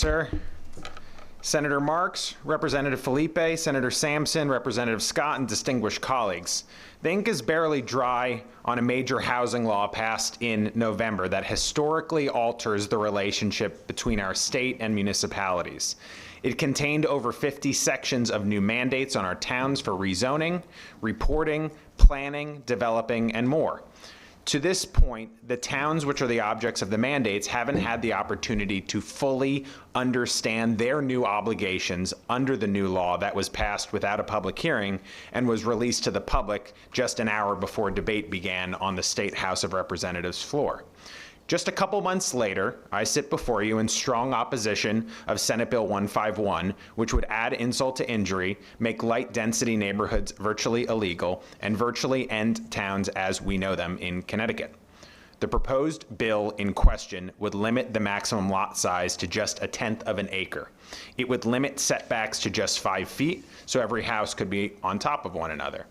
sir. Senator Marks, Representative Felipe, Senator Sampson, Representative Scott, and distinguished colleagues. The ink is barely dry on a major housing law passed in November that historically alters the relationship between our state and municipalities. It contained over 50 sections of new mandates on our towns for rezoning, reporting, planning, developing, and more. To this point, the towns which are the objects of the mandates haven't had the opportunity to fully understand their new obligations under the new law that was passed without a public hearing and was released to the public just an hour before debate began on the State House of Representatives floor. Just a couple months later, I sit before you in strong opposition of Senate Bill 151, which would add insult to injury, make light-density neighborhoods virtually illegal, and virtually end towns as we know them in Connecticut. The proposed bill in question would limit the maximum lot size to just 1/10 of an acre. It would limit setbacks to just 5 feet, so every house could be on top of one another.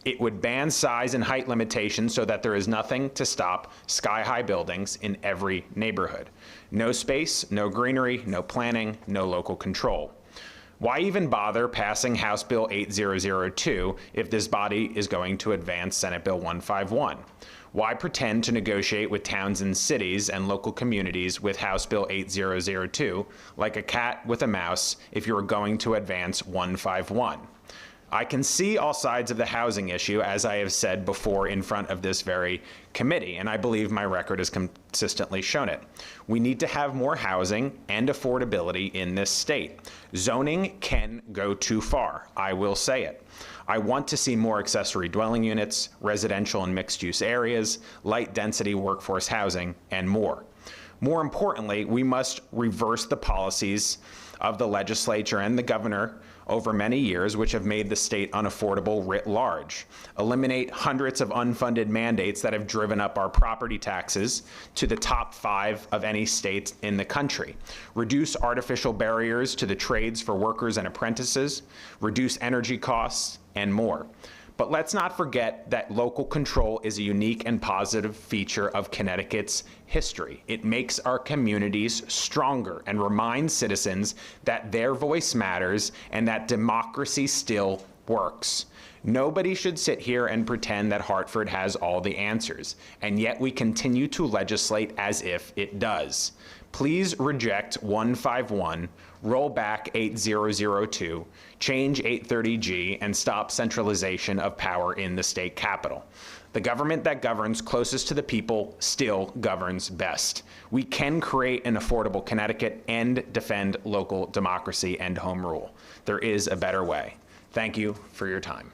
It would ban size and height limitations so that there is nothing to stop sky-high buildings in every neighborhood. No space, no greenery, no planning, no local control. Why even bother passing House Bill 8002 if this body is going to advance Senate Bill 151? Why pretend to negotiate with towns and cities and local communities with House Bill 8002 like a cat with a mouse if you're going to advance 151? I can see all sides of the housing issue, as I have said before in front of this very committee, and I believe my record has consistently shown it. We need to have more housing and affordability in this state. Zoning can go too far, I will say it. I want to see more accessory dwelling units, residential and mixed-use areas, light-density workforce housing, and more. More importantly, we must reverse the policies of the legislature and the governor over many years, which have made the state unaffordable writ large. Eliminate hundreds of unfunded mandates that have driven up our property taxes to the top 5 of any state in the country. Reduce artificial barriers to the trades for workers and apprentices, reduce energy costs, and more. But let's not forget that local control is a unique and positive feature of Connecticut's history. It makes our communities stronger and reminds citizens that their voice matters and that democracy still works. Nobody should sit here and pretend that Hartford has all the answers, and yet we continue to legislate as if it does. Please reject 151, roll back 8002, change 830G, and stop centralization of power in the state capitol. The government that governs closest to the people still governs best. We can create an affordable Connecticut and defend local democracy and home rule. There is a better way. Thank you for your time.